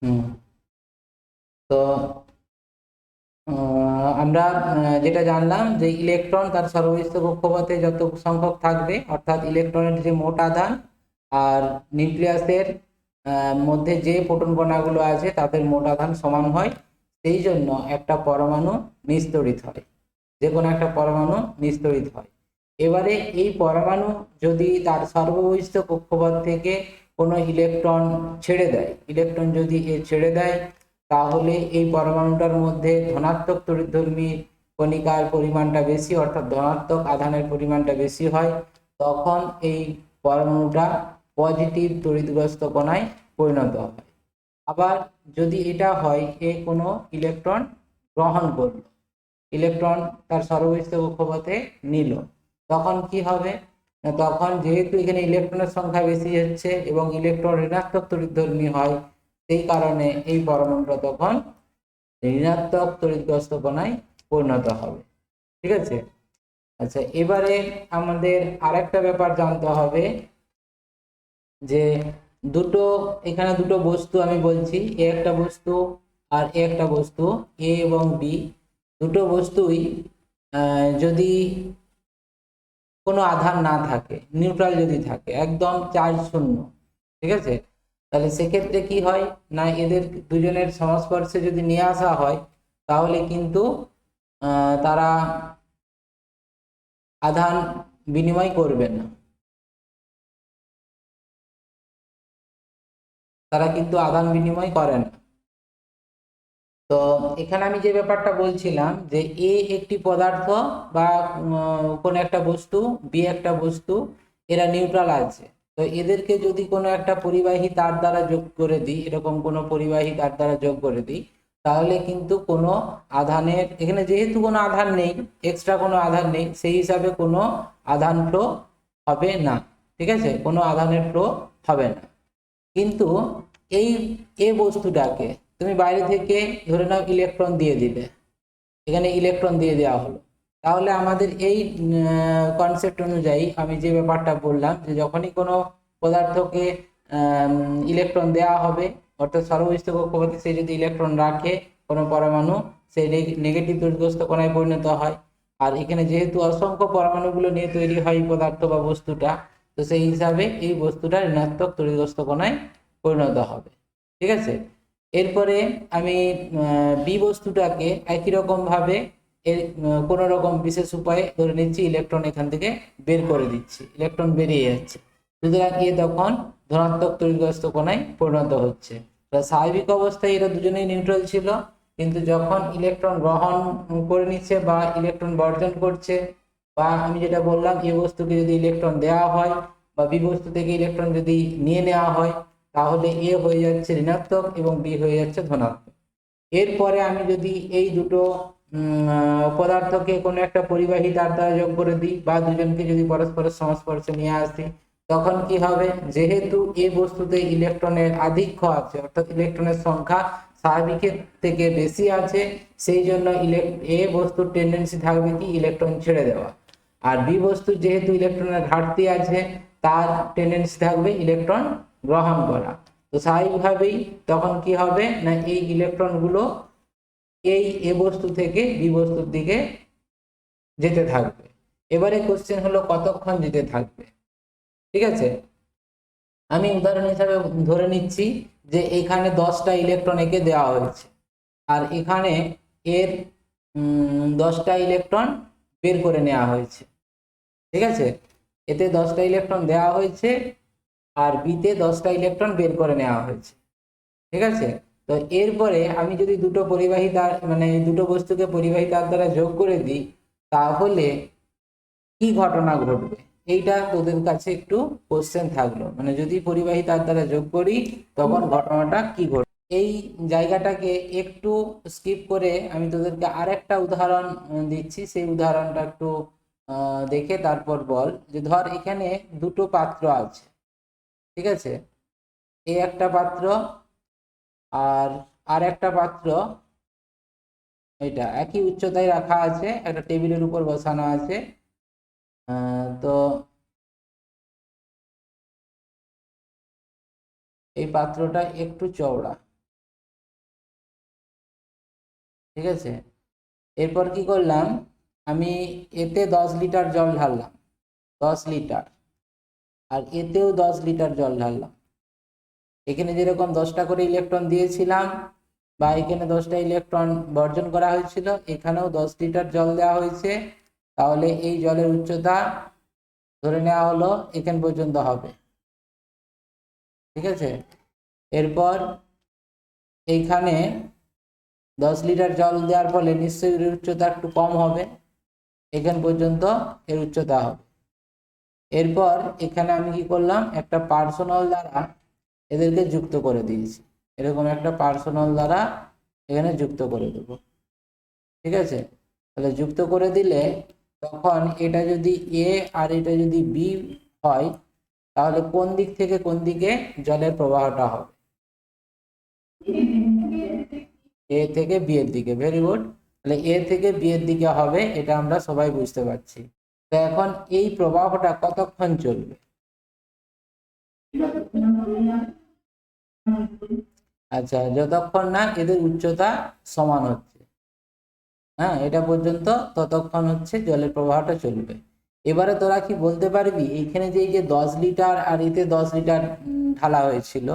হুম। তো আমরা যেটা জানলাম যে ইলেকট্রন তার সর্বস্থ কক্ষপথে যত সংখ্যক থাকবে, অর্থাৎ ইলেকট্রনের যে মোট আধান আর নিউক্লিয়াসের মধ্যে যে প্রোটন কণাগুলো আছে তাদের মোট আধান সমান হয়। সেই জন্য একটা পরমাণু নিস্তড়িত হয়, যে কোনো একটা পরমাণু নিস্তড়িত হয়। এবারে এই পরমাণু যদি তার সর্ববহিস্থ কক্ষপথ থেকে কোনো ইলেকট্রন ছেড়ে দেয়, ইলেকট্রন যদি ছেড়ে দেয়, তাহলে এই পরমাণুটার মধ্যে ধনাত্মক তড়িৎধর্মী কণিকার পরিমাণটা বেশি, অর্থাৎ ধনাত্মক আধানের পরিমাণটা বেশি হয়। তখন এই পরমাণুটা পজিটিভ তড়িৎগ্রস্ত কণায় পরিণত হয়। আবার যদি এটা হয় এ কোনো ইলেকট্রন গ্রহণ করলো, ইলেকট্রন তার সর্বস্থ কক্ষপথে নিল, তখন কি হবে? তখন যেহেতু এখানে ইলেকট্রনের সংখ্যা বেশি হচ্ছে এবং ইলেকট্রন ঋণাত্মক তড়িৎধর্মী হয়, সেই কারণে এই পরমাণুটা তখন ঋণাত্মক তড়িৎগ্রস্ত কণায় পরিণত হবে। ঠিক আছে। আচ্ছা, এবারে আমাদের আরেকটা ব্যাপার জানতে হবে যে দুটো, এখানে দুটো বস্তু আমি বলছি, এ একটা বস্তু আর এ একটা বস্তু, এ এবং বি দুটো বস্তুই যদি কোনো আধান না থাকে, নিউট্রাল যদি থাকে, একদম চার্জ শূন্য, ঠিক আছে, তাহলে সেক্ষেত্রে কি হয় না, এদের দুজনের সংস্পর্শে যদি নিয়ে আসা হয় তাহলে কিন্তু তারা আধান বিনিময় করবে না, তারা কিন্তু আদান বিনিময় করে না। তো এখানে আমি যে ব্যাপারটা বলছিলাম যে এ একটি পদার্থ বা কোন একটা বস্তু, বি একটা বস্তু, এরা নিউট্রাল আছে। তো এদেরকে যদি কোনো একটা পরিবাহী তার দ্বারা যোগ করে দিই, এরকম কোনো পরিবাহী তার দ্বারা যোগ করে দিই, তাহলে কিন্তু কোনো আধানের, এখানে যেহেতু কোনো আধান নেই, এক্সট্রা কোনো আধান নেই, সেই হিসাবে কোনো আধান ফ্লো হবে না। ঠিক আছে, কোনো আধানের ফ্লো হবে না। কিন্তু এই এ বস্তুটাকে তুমি বাইরে থেকে ধরে নাও ইলেকট্রন দিয়ে দিলে, এখানে ইলেকট্রন দিয়ে দেওয়া হলো, তাহলে আমাদের এই কনসেপ্ট অনুযায়ী আমি যে ব্যাপারটা বললাম যে যখনই কোনো পদার্থকে ইলেকট্রন দেওয়া হবে, অর্থাৎ সর্বস্থ কক্ষপথে সে যদি ইলেকট্রন রাখে কোনো পরমাণু, সেই নেগেটিভ তড়িৎগ্রস্ত কণায় পরিণত হয়। আর এখানে যেহেতু অসংখ্য পরমাণুগুলো নিয়ে তৈরি হয় পদার্থ বা বস্তুটা, তো সেই হিসাবে এই বস্তুটা ঋণাত্মক তড়িৎগ্রস্ত কণায় পরিণত হবে। ঠিক আছে। এরপরে আমি বি বস্তুটাকে একই রকম ভাবে এর কোনো রকম বিশেষ উপায়ে ধরে নিচ্ছি ইলেকট্রন এখান থেকে বের করে দিচ্ছি, ইলেকট্রন বেরিয়ে যাচ্ছে, সুতরাং এ তখন ধনাত্মক তড়িৎগ্রস্ত কণায় পরিণত হচ্ছে। স্বাভাবিক অবস্থায় এরা দুজনেই নিউট্রাল ছিল, কিন্তু যখন ইলেকট্রন গ্রহণ করে নিচ্ছে বা ইলেকট্রন বর্জন করছে, বা আমি যেটা বললাম এ বস্তুকে যদি ইলেকট্রন দেওয়া হয় বা বি বস্তু থেকে ইলেকট্রন যদি নিয়ে নেওয়া হয়, তাহলে এ হয়ে যাচ্ছে ঋণাত্মক এবং বি হয়ে যাচ্ছে ধনাত্মক। এরপরে আমি যদি এই দুটো পদার্থকে কোনো একটা পরিবাহী তার দ্বারা যোগ করে দিই বা দুজনকে যদি পরস্পরের সংস্পর্শে নিয়ে আসি, তখন কি হবে, যেহেতু এ বস্তুতে ইলেকট্রনের আধিক্য আছে, অর্থাৎ ইলেকট্রনের সংখ্যা স্বাভাবিকের থেকে বেশি আছে, সেই জন্য এ বস্তুর টেন্ডেন্সি থাকবে কি ইলেকট্রন ছেড়ে দেওয়া। আর বি বস্তু যেহেতু ইলেকট্রনের ঘাটতি আছে, তার টেন্ডেন্সি থাকবে ইলেকট্রন গ্রহণ করা। তো স্বাভাবিকভাবেই তখন কি হবে না, এই ইলেকট্রনগুলো এই এ বস্তু থেকে বি বস্তুর দিকে যেতে থাকবে। এবারে কোশ্চেন হলো কতক্ষণ যেতে থাকবে। ঠিক আছে, আমি উদাহরণ হিসাবে ধরে নিচ্ছি যে এখানে 10টা ইলেকট্রন একে দেওয়া হয়েছে, আর এখানে এর 10টা ইলেকট্রন বের করে নেওয়া হয়েছে। ঠিক আছে, এতে 10টা ইলেকট্রন দেওয়া হয়েছে আর বিতে 10টা ইলেকট্রন বের করে নেওয়া হয়েছে। ঠিক আছে। তো এরপরে আমি যদি দুটো পরিবাহী তার মানে দুটো বস্তুকে পরিবাহী তার দ্বারা যোগ করে দিই, তাহলে কি ঘটনা ঘটবে, এইটা তোদের কাছে একটু কোশ্চেন থাকলো, মানে যদি পরিবাহী তার দ্বারা যোগ করি তখন ঘটনাটা কি ঘটবে। এই জায়গাটাকে একটু স্কিপ করে আমি তোদেরকে আরেকটা উদাহরণ দিচ্ছি, সেই উদাহরণটা একটু দেখে তারপর বল। যে ধর এখানে দুটো পাত্র আছে, ঠিক আছে, এই একটা পাত্র আর আর একটা পাত্র, এটা একই উচ্চতায় রাখা আছে, একটা টেবিলের উপর বসানো আছে। তো এই পাত্রটা একটু চওড়া, ঠিক আছে। এরপর কি করলাম, আমি এতে 10 লিটার জল ঢাললাম, 10 লিটার, আর এতেও 10 লিটার জল ঢাললাম। এখানে যেরকম 10টা করে ইলেকট্রন দিয়েছিলাম বা এখানে 10টা ইলেকট্রন বর্জন করা হয়েছিল, এখানেও 10 লিটার জল দেওয়া হয়েছে। তাহলে এই জলের উচ্চতা ধরে নেওয়া হলো এখান পর্যন্ত হবে। ঠিক আছে। এরপর এইখানে 10 লিটার জল দেওয়ার ফলে নিশ্চয়ই এর উচ্চতা একটু কম হবে, এখান পর্যন্ত এর উচ্চতা হবে। এরপর এখানে আমি কি করলাম, একটা পার্সোনাল দ্বারা এদেরকে যুক্ত করে দিয়েছি, এরকম একটা পার্সোনাল দ্বারা এখানে যুক্ত করে দেব। ঠিক আছে। তাহলে যুক্ত করে দিলে তখন এটা যদি এ আর এটা যদি বি হয়, তাহলে কোন দিক থেকে কোন দিকে জলের প্রবাহটা হবে, এ থেকে বি এর দিকে। Very good. তাহলে এ থেকে বি এর দিকে হবে, এটা আমরা সবাই বুঝতে পারছি। তো এখন এই প্রবাহটা কতক্ষণ চলবে? আচ্ছা, যতক্ষণ না এদের উচ্চতা সমান হচ্ছে, হ্যাঁ, এটা পর্যন্ত ততক্ষণ হচ্ছে জলের প্রবাহটা চলবে। এবারে তোরা কি বলতে পারবি, এইখানে যে এই যে 10 লিটার আর এতে 10 লিটার ঢালা হয়েছিল,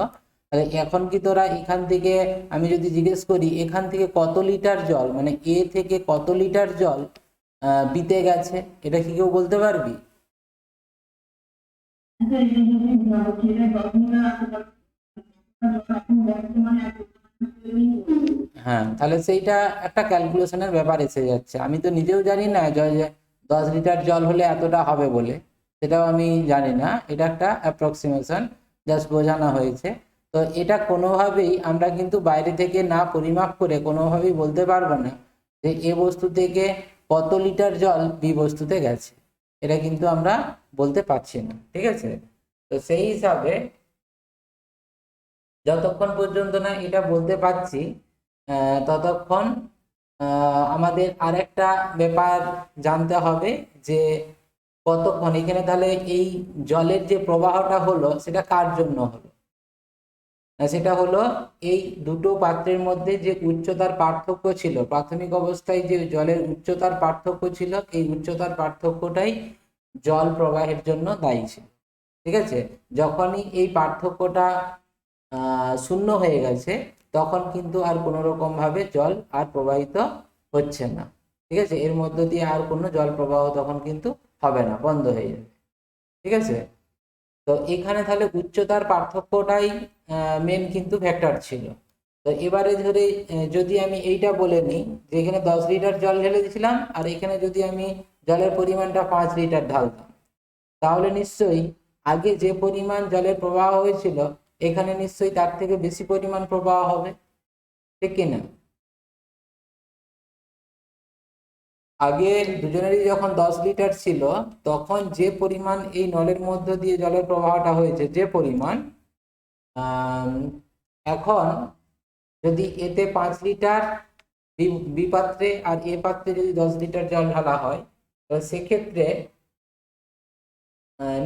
তাহলে এখন কি তোরা এখান থেকে, আমি যদি জিজ্ঞেস করি এখান থেকে কত লিটার জল, মানে এ থেকে কত লিটার জল বিতে গেছে, এটা কি কেউ বলতে পারবি? হ্যাঁ, তাহলে সেইটা একটা ক্যালকুলেশনের ব্যাপার এসে যাচ্ছে। আমি তো নিজেও জানি না যে 10 লিটার জল হলে এতটা হবে বলে, সেটাও আমি জানি না। এটা একটা অ্যাপ্রক্সিমেশন, জাস্ট বোঝানো হয়েছে। তো এটা কোনোভাবেই আমরা কিন্তু বাইরে থেকে না পরিমাপ করে কোনোভাবেই বলতে পারবো না যে এ বস্তু থেকে কত লিটার জল বি বস্তুতে গেছে, এটা কিন্তু আমরা বলতে পারছি না। ঠিক আছে। তো সেই হিসাবে যতক্ষণ পর্যন্ত না এটা বলতে পারছি ততক্ষণ আমাদের আরেকটা ব্যাপার জানতে হবে যে কতক্ষণ এখানে, তাহলে এই জলের যে প্রবাহটা হলো সেটা কার জন্য হলো, সেটা হলো এই দুটো পাত্রের মধ্যে যে উচ্চতার পার্থক্য ছিল, প্রাথমিক অবস্থায় যে জলের উচ্চতার পার্থক্য ছিল, এই উচ্চতার পার্থক্যটাই জল প্রবাহের জন্য দায়ী ছিল। ঠিক আছে। যখনই এই পার্থক্যটা শূন্য হয়ে গেছে, তখন কিন্তু আর কোনো রকম ভাবে জল আর প্রবাহিত হচ্ছে না। ঠিক আছে। এর মধ্য দিয়ে আর কোনো জল প্রবাহ তখন কিন্তু হবে না, বন্ধ হয়ে যাবে। ঠিক আছে। তো এখানে তাহলে উচ্চতার পার্থক্যটাই মেন কিন্তু ফ্যাক্টর ছিল। তো এবারে ধরে যদি আমি এইটা বলে নিই যে এখানে 10 লিটার জল ঢেলে দিয়েছিলাম আর এখানে যদি আমি জলের পরিমাণটা 5 লিটার ঢালতাম, তাহলে নিশ্চয়ই আগে যে পরিমাণ জলের প্রবাহ হয়েছিল এখানে নিশ্চয়ই তার থেকে বেশি পরিমাণ প্রবাহ হবে, ঠিক কিনা? আগে দুজনেরই যখন 10 লিটার ছিল, তখন যে পরিমাণ এই নলের মধ্য দিয়ে জলের প্রবাহটা হয়েছে, যে পরিমাণ, এখন যদি এতে 5 লিটার বি পাত্রে আর এ পাত্রে যদি 10 লিটার জল ঢালা হয়, তো সেক্ষেত্রে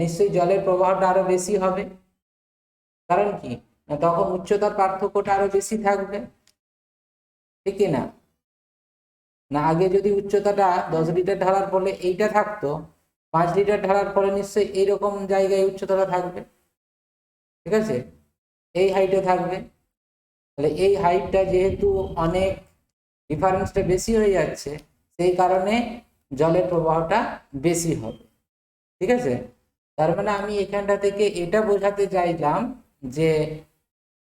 নিশ্চয়ই জলের প্রবাহটা আরো বেশি হবে। কারণ কি, তখন উচ্চতার পার্থক্যটা আরো বেশি থাকবে, ঠিক না? না আগে যদি উচ্চতাটা 10 লিটার ঢালার ফলে এইটা থাকতো, 5 লিটার ঢালার ফলে নিশ্চয়ই এইরকম জায়গায় উচ্চতাটা থাকবে। ঠিক আছে। এই হাইটে থাকবে। তাহলে এই হাইটটা যেহেতু অনেক ডিফারেন্সটা বেশি হয়ে যাচ্ছে, সেই কারণে জলের প্রবাহটা বেশি হবে। ঠিক আছে। তার মানে আমি এখানটা থেকে এটা বোঝাতে চাইলাম যে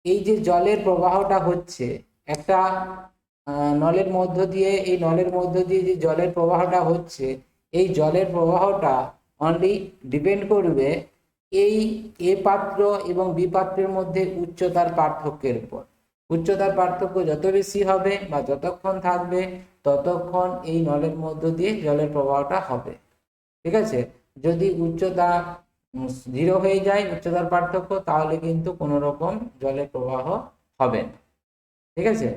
এই যে জলের প্রবাহটা হচ্ছে একটা নলের মধ্য দিয়ে, এই নলের মধ্য দিয়ে যে জলের প্রবাহটা হচ্ছে, এই জলের প্রবাহটা অনলি ডিপেন্ড করবে এই এ পাত্র এবং বি পাত্রের মধ্যে উচ্চতার পার্থক্যের উপর। উচ্চতার পার্থক্য যত বেশি হবে বা যতক্ষণ থাকবে, ততক্ষণ এই নলের মধ্য দিয়ে জলের প্রবাহটা হবে। ঠিক আছে। যদি উচ্চতা 0 হয়ে যায়, উচ্চতার পার্থক্য, তাহলে কিন্তু কোনো রকম জলের প্রবাহ হবে না। ঠিক আছে।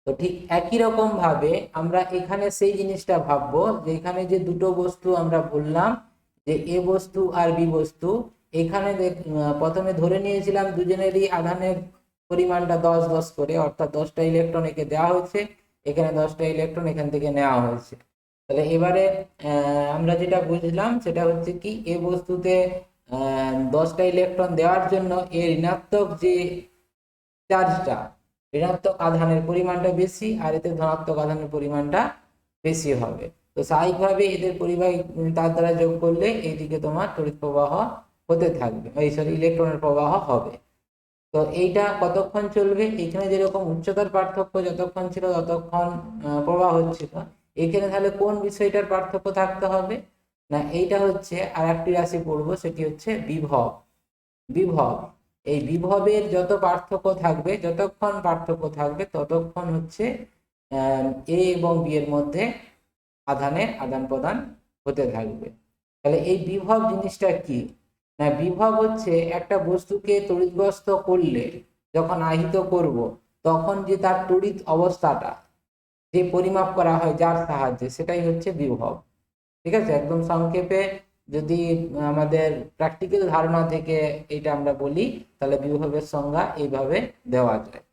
তো ঠিক একই রকম ভাবে আমরা এখানে সেই জিনিসটা ভাববো যে এখানে যে দুটো বস্তু আমরা বললাম যে এ বস্তু আর বি বস্তু, এখানে প্রথমে ধরে নিয়েছিলাম দুজনেরই আধানের পরিমাণটা 10 করে, অর্থাৎ 10টা ইলেকট্রন একে দেওয়া হয়েছে, এখানে 10টা ইলেকট্রন এখান থেকে নেওয়া হয়েছে। তাহলে এবারে আমরা যেটা বুঝলাম সেটা হচ্ছে কি, এই বস্তুতে 10টা ইলেকট্রন দেওয়ার জন্য এর ঋণাত্মক যে চার্জটা, ঋণাত্মক আধানের পরিমাণটা বেশি, আর এতে ধনাত্মক আধানের পরিমাণটা বেশি হবে। তো স্বাভাবিকভাবে এদের পরিবাহী তার দ্বারা যোগ করলে এইদিকে তোমার তড়িৎ প্রবাহ হতে থাকবে, ইলেকট্রনের প্রবাহ হবে। তো এইটা কতক্ষণ চলবে? এখানে যেরকম উচ্চতার পার্থক্য যতক্ষণ ছিল ততক্ষণ প্রবাহ হচ্ছিল, এখানে তাহলে কোন বিষয়টার পার্থক্য থাকতে হবে না, এইটা হচ্ছে আর একটি রাশি পড়বো, সেটি হচ্ছে বিভব। বিভব, এই বিভবের যত পার্থক্য থাকবে, যতক্ষণ পার্থক্য থাকবে ততক্ষণ হচ্ছে এ এবং বি এর মধ্যে আধানের আদান প্রদান হতে থাকবে। তাহলে এই বিভব জিনিসটা কি না, বিভব হচ্ছে একটা বস্তুকে তড়িৎগ্রস্ত করলে, যখন আহিত করব তখন যে তার তড়িৎ অবস্থাটা যে পরিমাপ করা হয় যার সাহায্যে, সেটাই হচ্ছে বিভব। ঠিক আছে, একদম সংক্ষেপে যদি আমাদের প্র্যাকটিক্যাল ধারণা থেকে এটা আমরা বলি, তাহলে বিভবের সংজ্ঞা এইভাবে দেওয়া যায়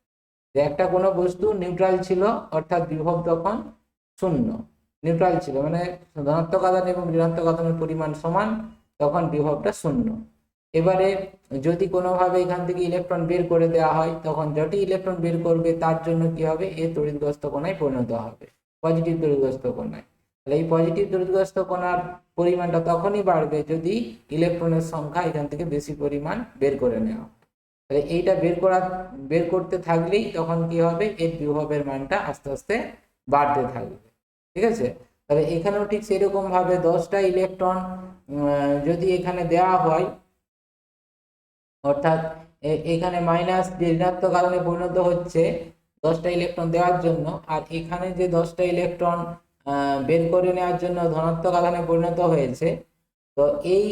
যে একটা কোনো বস্তু নিউট্রাল ছিল, অর্থাৎ বিভব তখন শূন্য। নিউট্রাল ছিল মানে ধনাত্মক আধান এবং ঋণাত্মক আধানের পরিমাণ সমান, তখন বিভবটা শূন্য। এবারে যদি কোনোভাবে এখান থেকে ইলেকট্রন বের করে দেওয়া হয়, তখন যতই ইলেকট্রন বের করবে তার জন্য কি হবে, এ তড়িৎগ্রস্ত কণায় পরিণত হবে, পজিটিভ তড়িৎগ্রস্ত কণায়। তাহলে এই পজিটিভ তড়িৎগ্রস্ত কণার পরিমাণটা তখনই বাড়বে যদি ইলেকট্রনের সংখ্যা এখান থেকে বেশি পরিমাণ বের করে নেওয়া। তাহলে এইটা বের করতে থাকলেই তখন কি হবে, এর বিভবের মানটা আস্তে আস্তে বাড়তে থাকবে। ঠিক আছে, তাহলে এখানেও ঠিক সেরকম ভাবে 10টা ইলেকট্রন যদি এখানে দেওয়া হয়, অর্থাৎ এখানে মাইনাস যে ঋণাত্মক আধানে পরিণত হচ্ছে 10টা ইলেকট্রন দেওয়ার জন্য, আর এখানে যে 10টা ইলেকট্রন বের করে নেওয়ার জন্য ধনাত্মক আধানে পরিণত হয়েছে। তো এই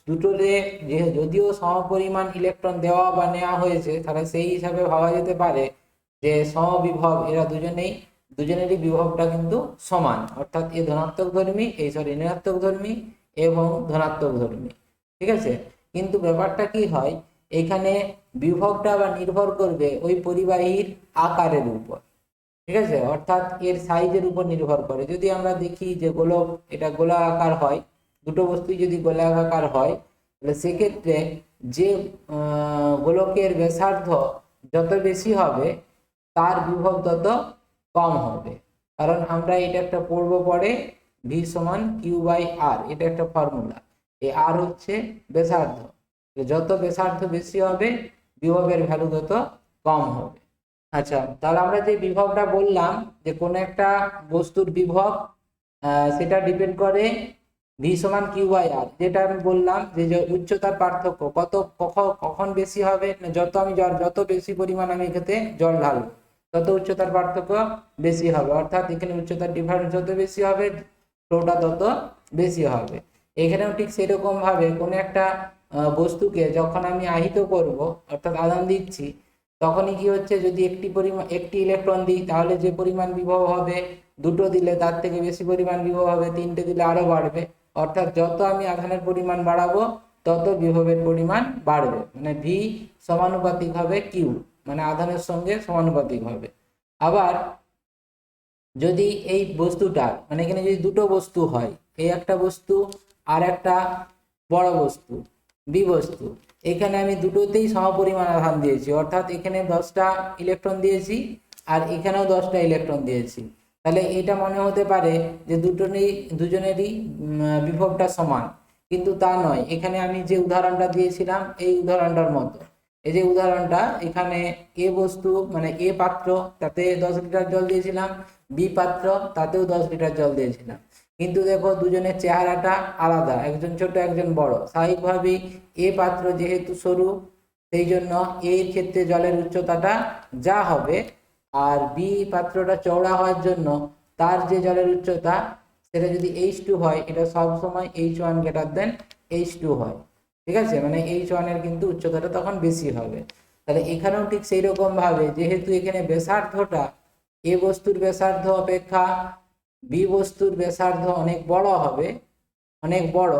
দুটোরে যে যদিও সমপরিমাণ ইলেকট্রন দেওয়া বা নেওয়া হয়েছে, তাহলে সেই হিসাবে ভাবা যেতে পারে যে সমবিভব, এরা দুজনেরই বিভবটা কিন্তু সমান, অর্থাৎ এ ধনাত্মক ধর্মী, ঋণাত্মক ধর্মী এবং ধনাত্মক ধর্মী। ঠিক আছে, কিন্তু ব্যাপারটা কি হয়, এখানে বিভবটা আবার নির্ভর করবে ওই পরিবাহীর আকারের উপর। ঠিক আছে, অর্থাৎ এর সাইজের উপর নির্ভর করে। যদি আমরা দেখি যে গোলক, এটা গোলাকার হয়, দুটো বস্তুই যদি গোলাকার হয়, তাহলে সেক্ষেত্রে যে গোলকের ব্যাসার্ধ যত বেশি হবে তার বিভব তত কম হবে। কারণ আমরা এটা একটা পড়বো পরে, ভি সমান কিউ বাই আর, এটা একটা ফর্মুলা। এই আর হচ্ছে ব্যাসার্ধ, যত ব্যাসার্ধ বেশি হবে বিভবের ভ্যালু তত কম হবে। আচ্ছা, তাহলে আমরা যে বিভবটা বললাম যে কোনো একটা বস্তুর বিভব সেটা ডিপেন্ড করে ভি সমান কিউ বাই আর, যেটা আমি বললাম যে উচ্চতার পার্থক্য কখন বেশি হবে, যত বেশি পরিমাণ আমি এখানে জল ঢালবো তত উচ্চতার পার্থক্য বেশি হবে, অর্থাৎ এখানে উচ্চতার ডিফারেন্স যত বেশি হবে ফ্লোটা তত বেশি হবে। এখানেও ঠিক সেরকম ভাবে কোনো একটা বস্তুকে যখন আমি আহিত করব, অর্থাৎ আধান দিচ্ছি, তখনই কি হচ্ছে, যদি একটি ইলেকট্রন দিই তাহলে যে পরিমাণ বিভব হবে, দুটো দিলে তার থেকে বেশি পরিমাণ বিভব হবে, তিনটে দিলে আরো বাড়বে। অর্থাৎ যত আমি আধানের পরিমাণ বাড়াবো তত বিভবের পরিমাণ বাড়বে, মানে ভি সমানুপাতিক হবে কিউ, মানে আধানের সঙ্গে সমানুপাতিক হবে। আবার যদি এই বস্তুটা, মানে এখানে যদি দুটো বস্তু হয়, এই একটা বস্তু আর একটা বড় বস্তু বি বস্তু, এখানে আমি দুটোতেই সমপরিমাণ আধান দিয়েছি, অর্থাৎ এখানে 10টা ইলেকট্রন দিয়েছি আর এখানেও 10টা ইলেকট্রন দিয়েছি, তাহলে এটা মনে হতে পারে যে দুজনেরই বিভবটা সমান, কিন্তু তা নয়। এখানে আমি যে উদাহরণটা দিয়েছিলাম এই উদাহরণটার মতো, এই যে উদাহরণটা, এখানে এ বস্তু মানে এ পাত্র, তাতে 10 লিটার জল দিয়েছিলাম, বি পাত্র, তাতেও 10 লিটার জল দিয়েছিলাম, কিন্তু দেখো দুজনের চেহারাটা আলাদা, একজন ছোট একজন বড়। স্বাভাবিকভাবেই এ পাত্র যেহেতু সরু, সেই জন্য এর ক্ষেত্রে জলের উচ্চতাটা যা হবে, আর বি পাত্রটা চওড়া হওয়ার জন্য তার যে জলের উচ্চতা সেটা যদি H2 হয়, এটা সবসময় H1 গ্রেটার দেন H2 হয়। ঠিক আছে, মানে H1 এর কিন্তু উচ্চতাটা তখন বেশি হবে। তাহলে এখানেও ঠিক সেই রকম ভাবে, যেহেতু এখানে ব্যাসার্ধটা এ বস্তুর ব্যাসার্ধ অপেক্ষা বি বস্তুর ব্যাসার্ধ অনেক বড় হবে, অনেক বড়,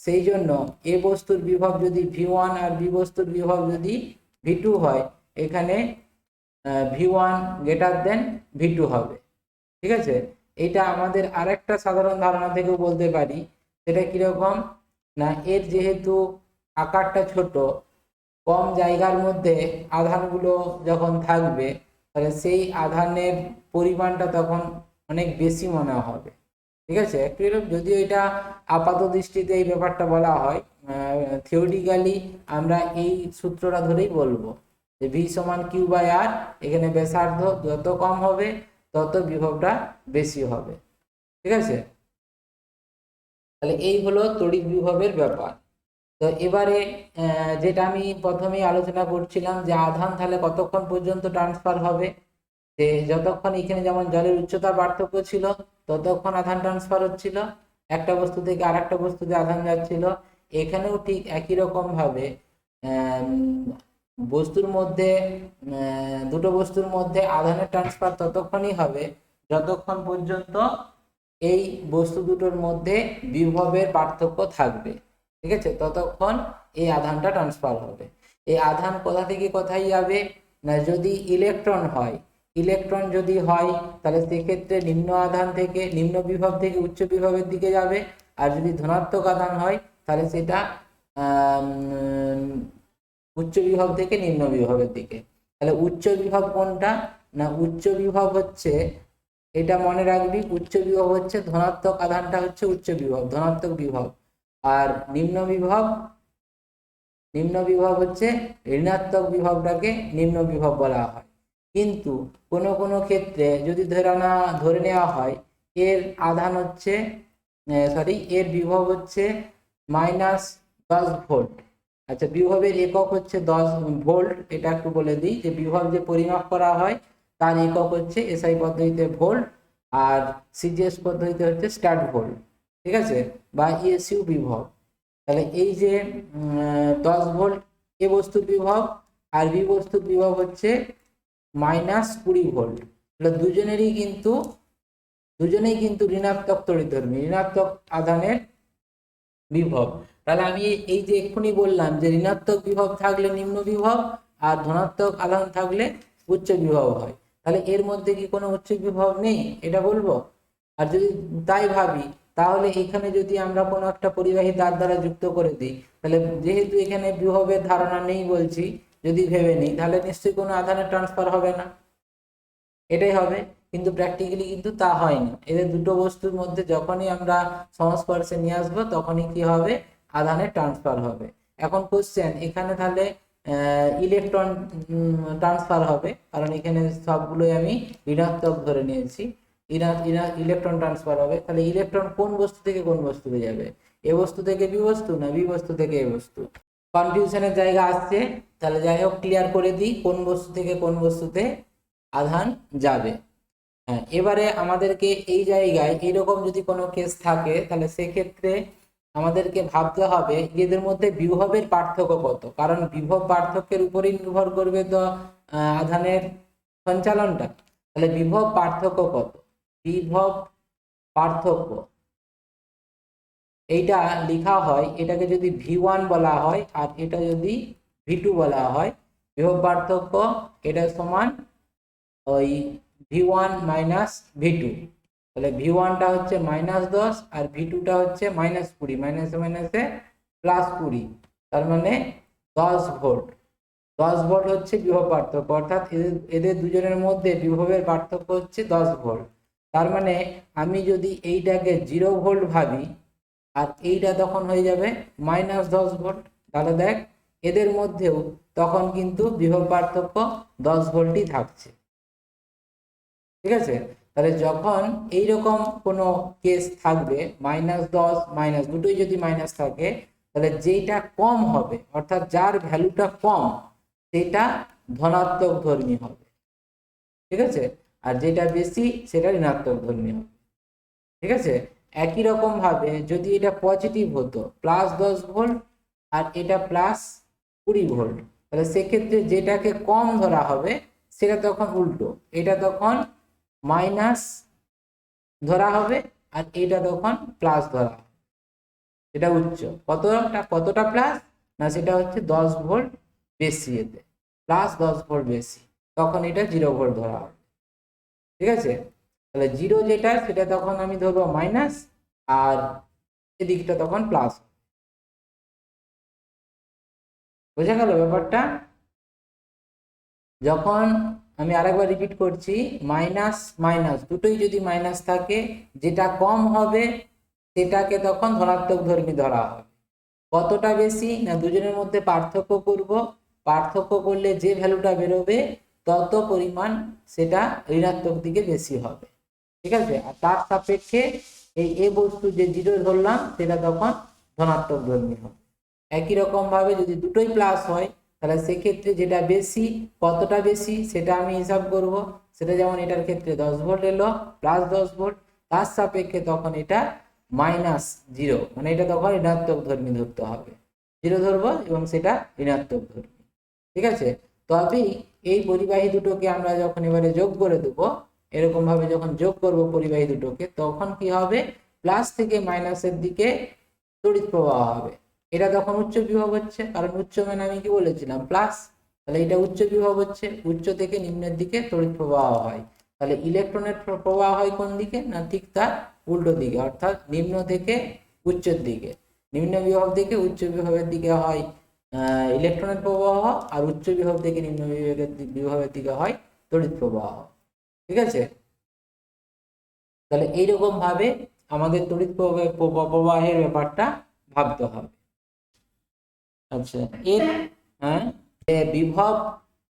সেই জন্য এ বস্তুর বিভব যদি V1 আর বি বস্তুর বিভব যদি V2 হয়, এখানে V1 গ্রেটার দেন V2 হবে। ঠিক আছে, এটা আমাদের আরেকটা সাধারণ ধারণা থেকেও বলতে পারি। সেটা কিরকম না, এর যেহেতু আকারটা ছোট, কম জায়গার মধ্যে আধানগুলো যখন থাকবে, তাহলে সেই আধানের পরিমাণটা তখন অনেক বেশি মনে হবে। ঠিক আছে, একটু যদিও এটা আপাত দৃষ্টিতে এই ব্যাপারটা বলা হয়, থিওরিটিক্যালি আমরা এই সূত্রটা ধরেই বলবো যে ভি সমান কিউ বাই আর, এখানে ব্যাসার্ধ যত কম হবে তত বিভবটা বেশি হবে। ঠিক আছে, তাহলে এই হলো তড়িৎ বিভবের ব্যাপার। তো এবারে যেটা আমি প্রথমেই আলোচনা করছিলাম যে আধান তাহলে কতক্ষণ পর্যন্ত ট্রান্সফার হবে, যে যতক্ষণ এখানে যেমন জলের উচ্চতা পার্থক্য ছিল ততক্ষণ আধান ট্রান্সফার হচ্ছিল, একটা বস্তু থেকে আরেকটা বস্তুতে আধান যাচ্ছিল। এখানেও ঠিক একই রকম ভাবে বস্তুর মধ্যে, দুটো বস্তুর মধ্যে আধানের ট্রান্সফার ততক্ষণই হবে যতক্ষণ পর্যন্ত এই বস্তু দুটোর মধ্যে বিভবের পার্থক্য থাকবে। ঠিক আছে, ততক্ষণ এই আধানটা ট্রান্সফার হবে। এই আধান কোথা থেকে কোথায় যাবে না, যদি ইলেকট্রন হয়, ইলেকট্রন যদি হয় তাহলে সেক্ষেত্রে নিম্ন আধান থেকে, নিম্ন বিভব থেকে উচ্চ বিভবের দিকে যাবে। আর যদি ধনাত্মক আধান হয় তাহলে সেটা উচ্চ বিভব থেকে নিম্ন বিভবের দিকে। তাহলে উচ্চ বিভব কোনটা না, উচ্চ বিভব হচ্ছে, এটা মনে রাখবি, উচ্চ বিভব হচ্ছে ধনাত্মক আধানটা হচ্ছে উচ্চ বিভব, ধনাত্মক বিভব। আর নিম্ন বিভব হচ্ছে ঋণাত্মক বিভবটাকে নিম্ন বিভব বলা হয়। কিন্তু কোনো কোনো ক্ষেত্রে যদি ধরে নেওয়া হয় এর আধান হচ্ছে, এর বিভব হচ্ছে -10 ভোল্ট। আচ্ছা, বিভবের একক হচ্ছে 10 ভোল্ট। এটা একটু বলে দিই যে বিভব যে পরিমাপ করা হয় তার একক হচ্ছে এসআই পদ্ধতিতে ভোল্ট, আর সিজিএস পদ্ধতিতে হচ্ছে স্ট্যাট ভোল্ট। ঠিক আছে, বা ইএসইউ বিভব। তাহলে এই যে 10 ভোল্ট এ বস্তুর বিভব, আর বি বস্তুর বিভব হচ্ছে -20 ভোল্ট। তাহলে দুজনেই কিন্তু ঋণাত্মক তড়িৎধর্মী, ঋণাত্মক আধানের বিভব। তাহলে আমি এই যে এক্ষুনি বললাম যে ঋণাত্মক বিভব থাকলে নিম্ন বিভব, আর ধনাত্মক আধান থাকলে উচ্চ বিভব হয়। তাহলে এর মধ্যে কি কোনো উচ্চ বিভব নেই এটা বলবো? আর যদি তাই ভাবি, তাহলে এখানে যদি আমরা কোনো একটা পরিবাহী তার দ্বারা যুক্ত করে দিই, তাহলে যেহেতু এখানে বিভবের ধারণা নেই বলছি, যদি ভেবে নিই তাহলে নিশ্চয়ই কোনো আধানের ট্রান্সফার হবে না, এটাই হবে। কিন্তু প্র্যাকটিক্যালি কিন্তু তা হয় না। এদের দুটো বস্তুর মধ্যে যখনই আমরা সংস্পর্শে নিয়ে আসবো তখনই কি হবে, আধানের ট্রান্সফার হবে। এখন কোশ্চেন, এখানে তাহলে ইলেকট্রন ট্রান্সফার হবে, কারণ এখানে সবগুলোই আমি ঋণাত্মক ধরে নিয়েছি। ইলেকট্রন ট্রান্সফার হবে, তাহলে ইলেকট্রন কোন বস্তু থেকে কোন বস্তুতে যাবে, এ বস্তু থেকে বি বস্তু না বি বস্তু থেকে এ বস্তু? কনফিউশনের জায়গা আসছে। তাহলে যাই হোক, ক্লিয়ার করে দিই কোন বস্তু থেকে কোন বস্তুতে আধান যাবে। হ্যাঁ, এবারে আমাদেরকে এই জায়গায় এরকম যদি কোনো কেস থাকে তাহলে সেক্ষেত্রে আমাদেরকে ভাবতে হবে এদের মধ্যে বিভবের পার্থক্য কত, কারণ বিভব পার্থক্যের উপরেই নির্ভর করবে তো আধানের সঞ্চালনটা। তাহলে বিভব পার্থক্য কত, বিভব পার্থক্য এইটা লেখা হয়, এটাকে যদি V1 বলা হয় আর এটা যদি V2 বলা হয়, বিভব পার্থক্য এটা সমান ওই V1 মাইনাস V2। তাহলে V1টা হচ্ছে -10 আর V2টা হচ্ছে -20, মাইনাসে মাইনাসে +20, তার মানে 10 ভোল্ট। 10 ভোল্ট হচ্ছে বিভব পার্থক্য, অর্থাৎ এদের দুজনের মধ্যে বিভবের পার্থক্য হচ্ছে 10 ভোল্ট। তার মানে আমি যদি এইটাকে 0 ভোল্ট ভাবি আর এইটা তখন হয়ে যাবে -10 ভোল্ট, তাহলে দেখ এদের মধ্যেও তখন কিন্তু বিভব পার্থক্য 10 ভোল্টই থাকছে। ঠিক আছে, তাহলে যখন এইরকম কোনো কেস থাকবে -10 দুটোই যদি মাইনাস থাকে, তাহলে যেটা কম হবে অর্থাৎ যার ভ্যালুটা কম সেটা ধনাত্মক ধর্মী হবে। ঠিক আছে, আর যেটা বেশি সেটা ঋণাত্মক ধর্মী হবে। ঠিক আছে, একই রকম ভাবে যদি এটা পজিটিভ হতো +10 ভোল্ট আর এটা +20 ভোল্ট, তাহলে সেক্ষেত্রে যেটাকে কম ধরা হবে সেটা তখন উল্টো, এটা তখন মাইনাস ধরা হবে আর এটা তখন প্লাস ধরা হবে। এটা উচ্চ, কতটা প্লাস না, সেটা হচ্ছে 10 ভোল্ট বেশি এতে। +10 ভোল্ট বেশি, তখন এটা 0 ভোল্ট ধরা হবে। ঠিক আছে, তাহলে 0 যেটা সেটা তখন আমি ধরবো মাইনাস, আর এদিকটা তখন প্লাস। বোঝা গেল ব্যাপারটা? যখন আমি আরেকবার রিপিট করছি, মাইনাস মাইনাস দুটোই যদি মাইনাস থাকে, যেটা কম হবে সেটাকে তখন ধনাত্মক ধর্মী ধরা হবে। কতটা বেশি না, দুজনের মধ্যে পার্থক্য করব, পার্থক্য করলে যে ভ্যালুটা বেরোবে তত পরিমাণ সেটা ঋণাত্মক দিকে বেশি হবে। ঠিক আছে, আর তার সাপেক্ষে এই এ বস্তু যে 0 ধরলাম সেটা তখন ধনাত্মক ধর্মী হবে। একই রকম ভাবে যদি দুটোই প্লাস হয়, তাহলে সেক্ষেত্রে যেটা বেশি, কতটা বেশি সেটা আমি হিসাব করব। সেটা যেমন এটার ক্ষেত্রে 10 ভোল্ট এলো, +10 ভোল্ট, তার সাপেক্ষে তখন এটা -0, মানে এটা তখন ঋণাত্মক ধর্মী ধরতে হবে। 0 ধরবো এবং সেটা ঋণাত্মক ধর্মী। ঠিক আছে, তবেই এই পরিবাহী দুটোকে আমরা যখন এবারে যোগ করে দেবো, এরকম ভাবে যখন যোগ করব পরিবাহী দুটোকে, তখন কি হবে, প্লাস থেকে মাইনাসের দিকে তড়িৎ প্রবাহ হবে। এটা তখন উচ্চ বিভব হচ্ছে, কারণ উচ্চ মানে আমি কি বলেছিলাম, প্লাস। তাহলে এটা উচ্চ বিভব হচ্ছে, উচ্চ থেকে নিম্নের দিকে তড়িৎ প্রবাহ হয়। তাহলে ইলেকট্রনের প্রবাহ হয় কোন দিকে না, ঠিক তার উল্টো দিকে, অর্থাৎ নিম্ন থেকে উচ্চের দিকে। নিম্ন বিভব থেকে উচ্চ বিভবের দিকে হয় ইলেকট্রনের প্রবাহ, আর উচ্চ বিভব থেকে নিম্ন বিভবের দিকে হয় তড়িৎ প্রবাহ। ঠিক আছে, তাহলে এইরকম ভাবে আমাদের তড়িৎ প্রবাহের ব্যাপারটা ভাবতে হবে। আচ্ছা, এর হ্যাঁ, বিভব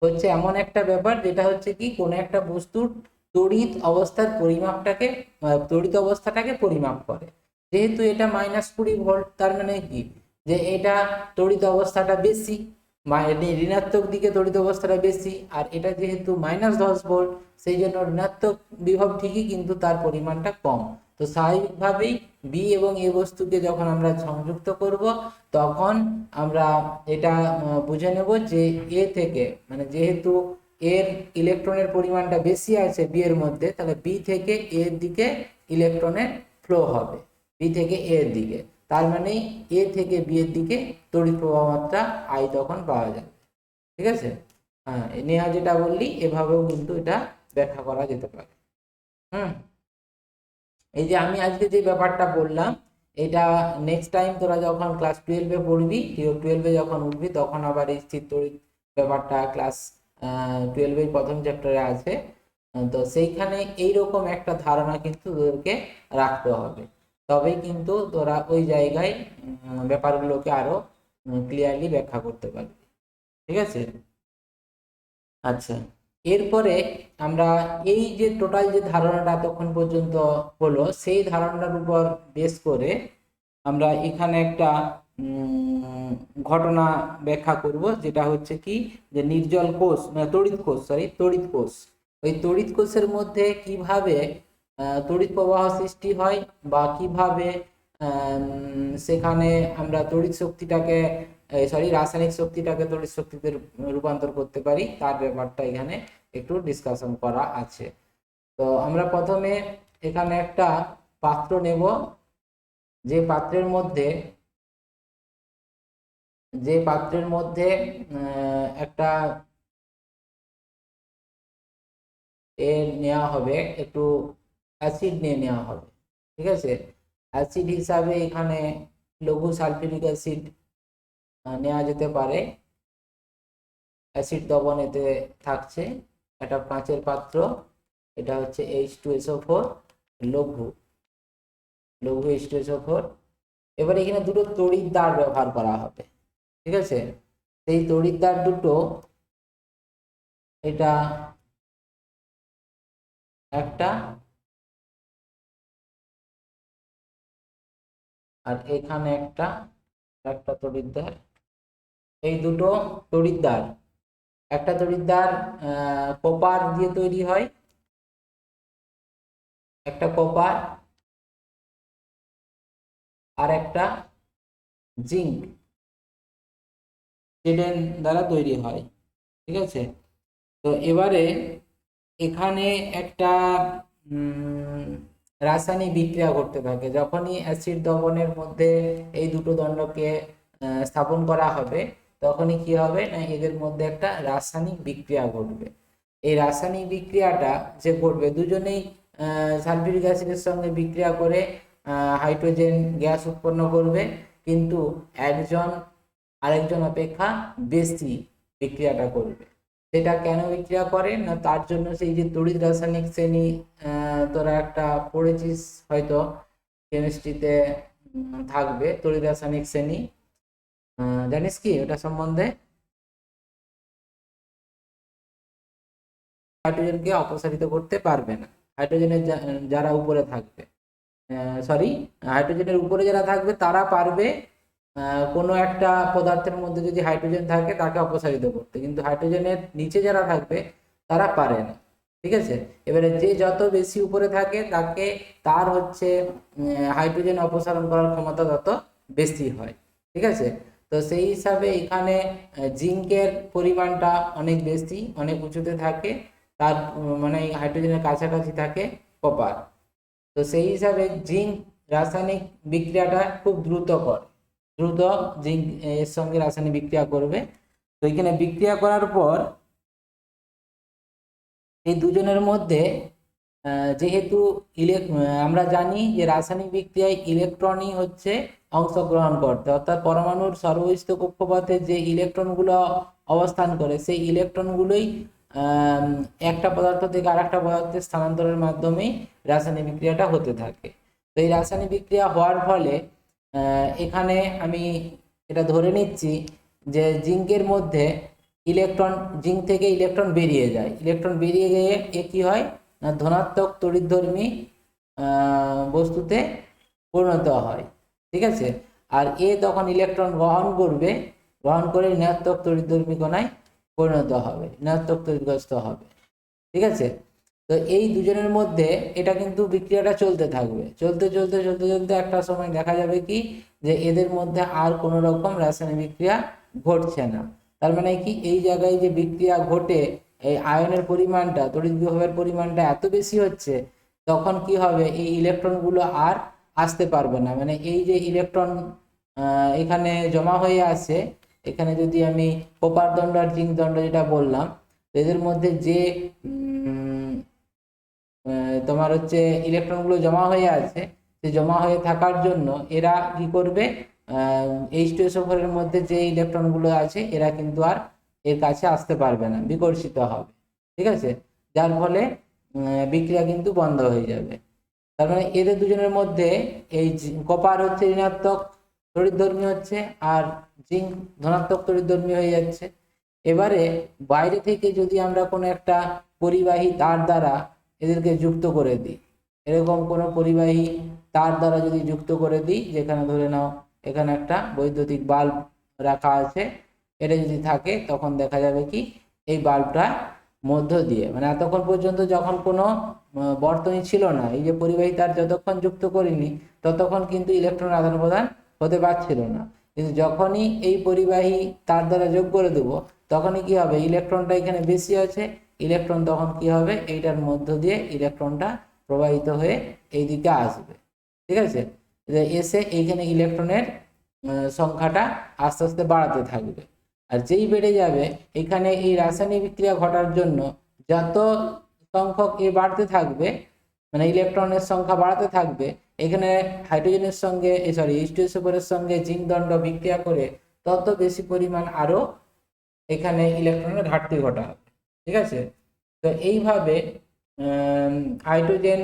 হচ্ছে এমন একটা ব্যাপার যেটা হচ্ছে কি, কোন একটা বস্তুর তড়িৎ অবস্থার পরিমাপটাকে, তড়িৎ অবস্থাটাকে পরিমাপ করে। যেহেতু এটা -20 ভোল্ট, তার মানে কি, যে এটা তড়িৎ অবস্থাটা বেশি, ঋণাত্মক দিকে তড়িৎ অবস্থাটা বেশি, আর এটা যেহেতু -10 ভোল্ট, সেই জন্য ঋণাত্মক বিভব ঠিকই, কিন্তু তার পরিমাণটা কম। তো স্বাভাবিকভাবেই বি এবং এ বস্তুকে যখন আমরা সংযুক্ত করব, তখন আমরা এটা বুঝে নেব যে এ থেকে, মানে যেহেতু এর ইলেকট্রনের পরিমাণটা বেশি আছে বি এর মধ্যে, তাহলে বি থেকে এর দিকে ইলেকট্রনের ফ্লো হবে, বি থেকে এ এর দিকে। তার মানে এ থেকে বি এর দিকে তড়িৎ প্রবাহ মাত্রা আই তখন পাওয়া যাবে। ঠিক আছে, হ্যাঁ, নেহা যেটা বললি এভাবেও কিন্তু এটা ব্যাখ্যা করা যেতে পারে। হুম, এই যে আমি আজকে যে ব্যাপারটা বললাম, এটা নেক্সট টাইম তোরা যখন ক্লাস 12-এ পড়বি, 12-এ যখন উঠবি, তখন আবার এই স্থির তড়িৎ ব্যাপারটা ক্লাস 12-এর প্রথম চ্যাপ্টারে আছে। তো সেইখানে এইরকম একটা ধারণা কিন্তু তোদেরকে রাখতে হবে, তবেই কিন্তু তোরা ওই জায়গায় ব্যাপারগুলোকে আরো ক্লিয়ারলি ব্যাখ্যা করতে পারবি। ঠিক আছে, আচ্ছা, এরপরে আমরা এই যে টোটাল যে ধারণাটা এতক্ষণ পর্যন্ত হলো, সেই ধারণাটার উপর বেস করে আমরা এখানে একটা ঘটনা ব্যাখ্যা করব, যেটা হচ্ছে কি, যে নির্জল কোষ, মানে তড়িৎ কোষ, ওই তড়িৎ কোষের মধ্যে কিভাবে তড়িৎ প্রবাহ সৃষ্টি হয়, বা কিভাবে সেখানে আমরা তড়িৎ শক্তিটাকে, রাসায়নিক শক্তিটাকে তড়িৎ শক্তিতে রূপান্তর করতে পারি, তার ব্যাপারটা এখানে একটু ডিসকাশন করা আছে। তো আমরা প্রথমে এখানে একটা পাত্র নেব, যে পাত্রের মধ্যে একটা নেওয়া হবে, একটু অ্যাসিড নিয়ে নেওয়া হবে। ঠিক আছে, অ্যাসিড হিসাবে এখানে লঘু সালফিউরিক অ্যাসিড নেওয়া যেতে পারে। অ্যাসিড দ্রবণ এতে থাকছে, একটা কাঁচের পাত্র, এটা হচ্ছে H2SO4, লঘু H2SO4। এবার এখানে দুটো তড়িৎদ্বার ব্যবহার করা হবে। ঠিক আছে, সেই তড়িৎদ্বার দুটো, এটা একটা, আর এখানে একটা তড়িৎদ্বার। এই দুটো তড়িৎদ্বার, একটা তড়িৎদ্বার কপার দিয়ে তৈরি হয়, একটা কপার, আর একটা জিঙ্ক দ্বারা তৈরি হয়। ঠিক আছে, তো এবারে এখানে একটা রাসায়নিক বিক্রিয়া করতে থাকে। যখনই অ্যাসিড দ্রবণের মধ্যে এই দুটো দণ্ডকে স্থাপন করা হবে, তখনই কি হবে না এদের মধ্যে একটা রাসায়নিক বিক্রিয়া ঘটবে। এই রাসায়নিক বিক্রিয়াটা যে ঘটবে, দুজনেই সালফিউরিক অ্যাসিডের সঙ্গে বিক্রিয়া করে হাইড্রোজেন গ্যাস উৎপন্ন করবে, কিন্তু একজন আরেকজন অপেক্ষা বেশি বিক্রিয়াটা করবে। সেটা কেন বিক্রিয়া করে না, তার জন্য সেই যে তড়িৎ রাসায়নিক শ্রেণী তোরা একটা পড়েছিস হয়তো, কেমিস্ট্রিতে থাকবে তড়িৎ রাসায়নিক শ্রেণী, জানিস কি ওটা সম্বন্ধে? হাইড্রোজেনকে অপসারিত করতে পারবে না, হাইড্রোজেনের যারা উপরে থাকবে, সরি, হাইড্রোজেনের উপরে যারা থাকবে তারা পারবে কোনো একটা পদার্থের মধ্যে যদি হাইড্রোজেন থাকে তাকে অপসারিত করতে, কিন্তু হাইড্রোজেনের নিচে যারা থাকবে তারা পারে না। ঠিক আছে, এবারে যে যত বেশি উপরে থাকে তাকে তার হচ্ছে হাইড্রোজেন অপসারণ করার ক্ষমতা তত বেশি হয়। ঠিক আছে, তো সেই হিসাবে এখানে জিঙ্কের পরিমাণটা অনেক বেশি, অনেক উঁচুতে থাকে, তার মানে হাইড্রোজেনের কাছাকাছি থাকে কপার। তো সেই হিসাবে জিঙ্ক রাসায়নিক বিক্রিয়াটা খুব দ্রুত জিঙ্ক এর সঙ্গে রাসায়নিক বিক্রিয়া করবে। তো এখানে বিক্রিয়া করার পর এই দুজনের মধ্যে যেহেতু আমরা জানি যে রাসায়নিক বিক্রিয়ায় ইলেকট্রনই হচ্ছে অংশগ্রহণ করতে, অর্থাৎ পরমাণুর সর্বস্থ কক্ষপথে যে ইলেকট্রনগুলো অবস্থান করে সেই ইলেকট্রনগুলোই একটা পদার্থ থেকে আর একটা পদার্থে স্থানান্তরের মাধ্যমেই রাসায়নিক বিক্রিয়াটা হতে থাকে। তো এই রাসায়নিক বিক্রিয়া হওয়ার ফলে এখানে আমি এটা ধরে নিচ্ছি যে জিঙ্কের মধ্যে জিঙ্ক থেকে ইলেকট্রন বেরিয়ে যায়, ইলেকট্রন বেরিয়ে গিয়ে এ কি হয় না ধনাত্মক তড়িৎধর্মী বস্তুতে পরিণত হয়। ঠিক আছে, আর এ তখন ইলেকট্রন গ্রহণ করে ঋণাত্মক তড়িৎধর্মী কণায় পরিণত হবে, ঋণাত্মক তড়িৎগ্রস্ত হবে। ঠিক আছে, তো এই দুজনের মধ্যে এটা কিন্তু বিক্রিয়াটা চলতে থাকবে, চলতে চলতে চলতে চলতে একটা সময় দেখা যাবে কি যে এদের মধ্যে আর কোনো রকম রাসায়নিক বিক্রিয়া ঘটছে না। তার মানে কি এই জায়গায় যে বিক্রিয়া ঘটে এই আয়নের পরিমাণটা, তড়িৎ বিভবের পরিমাণটা এত বেশি হচ্ছে, তখন কি হবে এই ইলেকট্রনগুলো আর আসতে পারবে না। মানে এই যে ইলেকট্রন এখানে জমা হয়ে আছে, এখানে যদি আমি কপার দণ্ড আর জিঙ্ক দণ্ড যেটা বললাম, এদের মধ্যে যে তোমার হচ্ছে ইলেকট্রনগুলো জমা হয়ে আছে, সে জমা হয়ে থাকার জন্য এরা কি করবে, H2SO4 এর মধ্যে যে ইলেকট্রনগুলো আছে এরা কিন্তু আর এর কাছে আসতে পারবে না, বিকর্ষিত হবে। ঠিক আছে, যার ফলে বিক্রিয়া কিন্তু বন্ধ হয়ে যাবে। তার মানে এদের দুজনের মধ্যে এই কপার হচ্ছে ঋণাত্মক তড়িৎধর্মী হচ্ছে আর জিঙ্ক ধনাত্মক তড়িৎধর্মী হয়ে যাচ্ছে। এবারে বাইরে থেকে যদি আমরা কোনো একটা পরিবাহী তার দ্বারা এদেরকে যুক্ত করে দিই, এরকম কোনো পরিবাহী তার দ্বারা যদি যুক্ত করে দিই, যেখানে ধরে নাও এখানে একটা বৈদ্যুতিক বাল্ব রাখা আছে, এটা যদি থাকে তখন দেখা যাবে কি এই বাল্বটা মধ্য দিয়ে, মানে এতক্ষণ পর্যন্ত যখন কোনো বর্তনী ছিল না, এই যে পরিবাহী তার যতক্ষণ যুক্ত করিনি ততক্ষণ কিন্তু ইলেকট্রন আদান প্রদান হতে পারছিল না, কিন্তু যখনই এই পরিবাহী তার দ্বারা যোগ করে দেবো তখনই কি হবে, ইলেকট্রনটা এখানে বেশি আছে, ইলেকট্রন তখন কি হবে এইটার মধ্য দিয়ে ইলেকট্রনটা প্রবাহিত হয়ে এই দিকে আসবে। ঠিক আছে, এসে এইখানে ইলেকট্রনের সংখ্যাটা আস্তে আস্তে বাড়াতে থাকবে, আর যেই বেড়ে যাবে এখানে এই রাসায়নিক বিক্রিয়া ঘটার জন্য যত সংখ্যক এ বাড়তে থাকবে, মানে ইলেকট্রনের সংখ্যা বাড়াতে থাকবে, এখানে হাইড্রোজেনের সঙ্গে H2SO4 এর সঙ্গে জিঙ্ক দণ্ড বিক্রিয়া করে তত বেশি পরিমাণ আরো এখানে ইলেকট্রনের ঘাটতি ঘটা হবে। ঠিক আছে, তো এইভাবে হাইড্রোজেন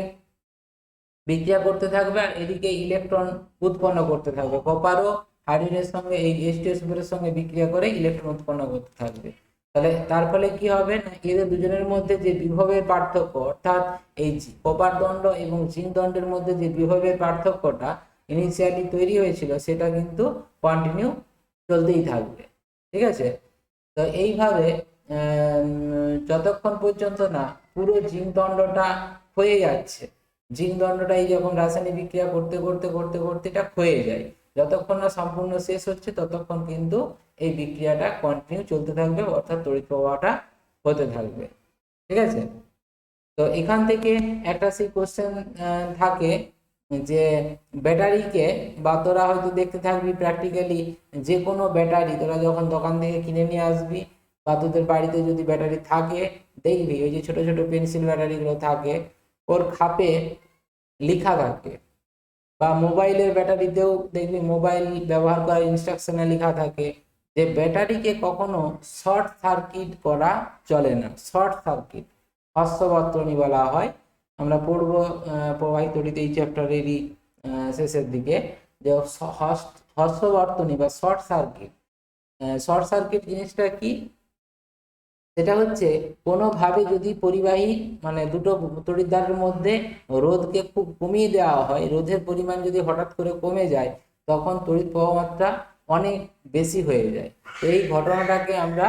বিক্রিয়া করতে থাকবে আর এদিকে ইলেকট্রন উৎপন্ন করতে থাকবে, কপারও হাইড্রোজেনের সঙ্গে এই H2SO4 এর সঙ্গে বিক্রিয়া করে ইলেকট্রন উৎপন্ন করতে থাকবে। তাহলে তার ফলে কি হবে না এদের দুজনের মধ্যে যে বিভবের পার্থক্য, অর্থাৎ এই কপার দণ্ড এবং জিঙ্ক দণ্ডের মধ্যে যে বিভবের পার্থক্যটা ইনিশিয়ালি তৈরি হয়েছিল সেটা কিন্তু কন্টিনিউ চলতেই থাকবে। ঠিক আছে, তো এইভাবে যতক্ষণ পর্যন্ত না পুরো জিঙ্ক দণ্ডটা হয়ে যাচ্ছে, জিঙ্ক দণ্ডটা এই যখন রাসায়নিক বিক্রিয়া করতে করতে করতে করতে এটা ক্ষয়ে যায়, যতক্ষণ না সম্পূর্ণ শেষ হচ্ছে ততক্ষণ কিন্তু এই বিক্রিয়াটা কন্টিনিউ চলতে থাকবে, অর্থাৎ তড়িৎ প্রবাহটা হতে থাকবে। ঠিক আছে, তো এখান থেকে একটা সেই কোশ্চেন থাকে যে ব্যাটারিকে, বা তোরা হয়তো দেখতে থাকবি প্র্যাকটিক্যালি, যে কোনো ব্যাটারি তোরা যখন দোকান থেকে কিনে নিয়ে আসবি বা তোদের বাড়িতে যদি ব্যাটারি থাকে, দেখবি ওই যে ছোট ছোট পেন্সিল ব্যাটারিগুলো থাকে, ওর খাপে লেখা থাকে। বা মোবাইলের ব্যাটারিতেও দেখবি, মোবাইল ব্যবহার করার ইনস্ট্রাকশনে লেখা থাকে যে ব্যাটারিকে কখনো শর্ট সার্কিট করা চলে না। শর্ট সার্কিট হর্ষবর্তনী বলা হয়, আমরা পড়বো প্রবাহিত তড়িৎ এই চ্যাপ্টারেরই শেষের দিকে, যে হর্ষবর্তনী বা শর্ট সার্কিট। শর্ট সার্কিট জিনিসটা কি? সেটা হচ্ছে কোনোভাবে যদি পরিবাহী মানে দুটো তড়িৎদ্বারের মধ্যে রোধকে খুব কমিয়ে দেওয়া হয়, রোধের পরিমাণ যদি হঠাৎ করে কমে যায়, তখন তড়িৎ প্রবাহ মাত্রা অনেক বেশি হয়ে যায়। এই ঘটনাটাকে আমরা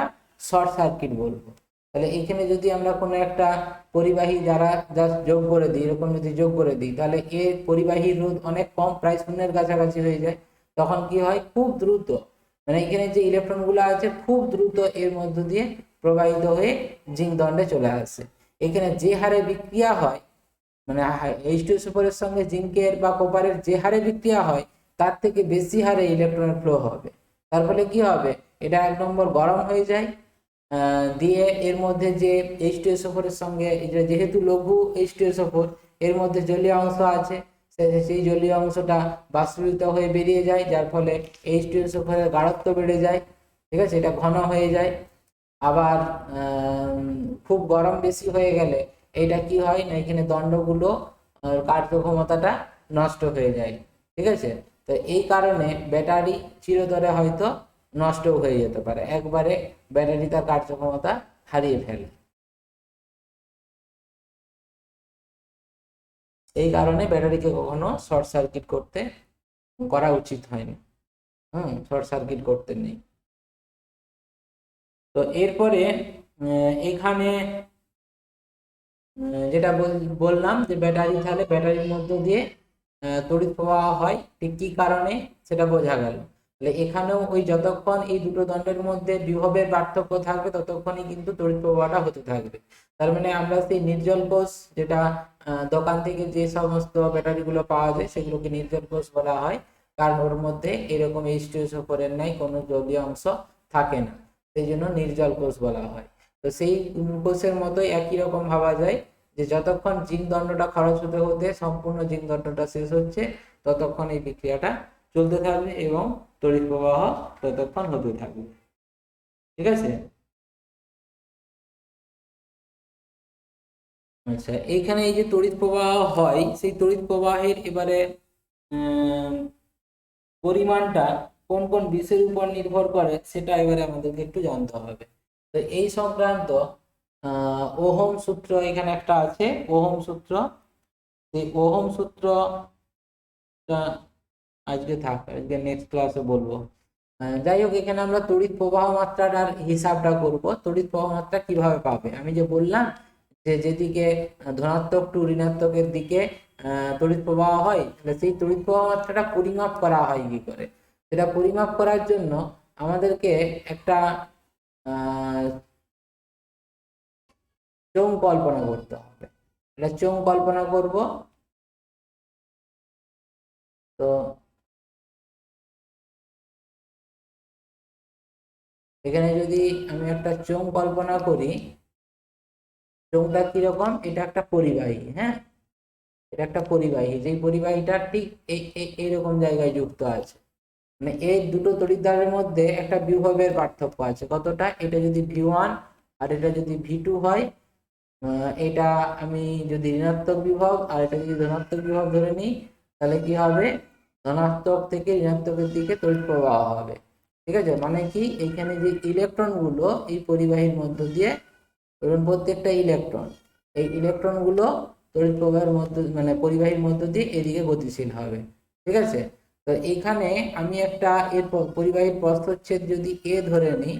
শর্ট সার্কিট বলবো। তাহলে এখানে যদি আমরা কোনো একটা পরিবাহী দ্বারা জাস্ট যোগ করে দিই, এরকম যদি যোগ করে দিই, তাহলে এর পরিবাহীর রোধ অনেক কম, প্রায় শূন্যের কাছাকাছি হয়ে যায়। তখন কি হয়, খুব দ্রুত মানে এখানে যে ইলেকট্রনগুলো আছে খুব দ্রুত এর মধ্য দিয়ে প্রবাহিত হয়ে জিঙ্ক দণ্ডে চলে আসে। এখানে যে হারে বিক্রিয়া হয়, মানে H2SO4 এর সঙ্গে জিঙ্কের বা কপারের যে হারে বিক্রিয়া হয়, তার থেকে বেশি হারে ইলেকট্রনের ফ্লো হবে। তার ফলে কি হবে, এটা 1 নম্বর গরম হয়ে যায়, দিয়ে এর মধ্যে যে H2SO4 এর সঙ্গে, যেহেতু লঘু H2SO4, এর মধ্যে জলীয় অংশ আছে, সেই জলীয় অংশটা বাষ্পীভূত হয়ে বেরিয়ে যায়, যার ফলে H2SO4 এর গাঢ়ত্ব বেড়ে যায়। ঠিক আছে, এটা ঘন হয়ে যায়। আবার খুব গরম বেশি হয়ে গেলে এটা কি হয় না, এখানে দণ্ডগুলো কার্যক্ষমতাটা নষ্ট হয়ে যায়। ঠিক আছে, তো এই কারণে ব্যাটারি চিরতরে হয়তো নষ্ট হয়ে যেতে পারে, একবারে ব্যাটারি তার কার্যক্ষমতা হারিয়ে ফেলে। এই কারণে ব্যাটারিকে কখনো শর্ট সার্কিট করা উচিত হয়নি। শর্ট সার্কিট করতে নেই। তো এরপরে এখানে যেটা বললাম যে ব্যাটারি, তাহলে ব্যাটারির মধ্য দিয়ে তড়িৎ প্রবাহ হয়, ঠিক কি কারণে সেটা বোঝা গেল। তাহলে এখানেও ওই যতক্ষণ এই দুটো দণ্ডের মধ্যে বিভবের পার্থক্য থাকবে, ততক্ষণই কিন্তু তড়িৎ প্রবাহটা হতে থাকবে। তার মানে আমরা সেই নির্জল কোষ, যেটা দোকান থেকে যে সমস্ত ব্যাটারিগুলো পাওয়া যায় সেগুলোকে নির্জল কোষ বলা হয়, কারণ ওর মধ্যে এরকম H2SO4 এর নাই কোনো জলীয় অংশ থাকে না, সেই জন্য নির্জল কোষ বলা হয়। তো সেই কোষের মতোই একই রকম ভাবা যায় যে যতক্ষণ জিঙ্ক দণ্ডটা খরচ হতে হতে সম্পূর্ণ জিঙ্ক দণ্ডটা শেষ হচ্ছে, ততক্ষণ এই বিক্রিয়াটা চলতে থাকবে এবং তড়িৎ প্রবাহ ততক্ষণ হতে থাকবে। ঠিক আছে, আচ্ছা, এইখানে এই যে তড়িৎ প্রবাহ হয়, সেই তড়িৎ প্রবাহের এবারে পরিমাণটা কোন কোন বিষয়ের উপর নির্ভর করে সেটা এবারে আমাদেরকে একটু জানতে হবে। তো এই সংক্রান্ত ওহম সূত্র এখানে একটা আছে, ওহম সূত্র। এই ওহম সূত্রটা আজকে থাক, আজকে নেক্সট ক্লাসে বলবো। যাই হোক, এখানে আমরা তড়িৎ প্রবাহ মাত্রাটার হিসাবটা করব। তড়িৎ প্রবাহ মাত্রা কিভাবে পাবে, আমি যে বললাম যে যেদিকে ধনাত্মক টু ঋণাত্মকের দিকে তড়িৎ প্রবাহ হয়, তাহলে সেই তড়িৎ প্রবাহ মাত্রাটা পরিমাপ করা হয় কি করে? সেটা পরিমাপ করার জন্য আমাদেরকে একটা চোঙ কল্পনা করতে হবে। এটা চোঙ কল্পনা করব। তো এখানে যদি আমি একটা চোঙ কল্পনা করি, চোঙটা কিরকম, এটা একটা পরিবাহী, হ্যাঁ, এটা একটা পরিবাহী, যেই পরিবাহীটা ঠিক এইরকম জায়গায় যুক্ত আছে। মানে এই দুটো তড়িৎদ্বারের মধ্যে একটা বিভবের পার্থক্য আছে, কতটা, এটা যদি V1 আর এটা যদি V2 হয়, এটা আমি যদি ঋণাত্মক বিভব আর এটা যদি ধনাত্মক বিভব ধরে নিই, তাহলে কি হবে, ধনাত্মক থেকে ঋণাত্মকের দিকে তড়িৎ প্রবাহ হবে। ঠিক আছে, মানে কি, এইখানে যে ইলেকট্রন গুলো এই পরিবাহীর মধ্য দিয়ে, ধরুন প্রত্যেকটা ইলেকট্রন, এই ইলেকট্রন গুলো তড়িৎ প্রবাহের মধ্য মানে পরিবাহীর মধ্য দিয়ে এদিকে গতিশীল হবে। ঠিক আছে, তো এইখানে আমি একটা এর পরিবাহীর প্রস্থচ্ছেদ যদি এ ধরে নিই,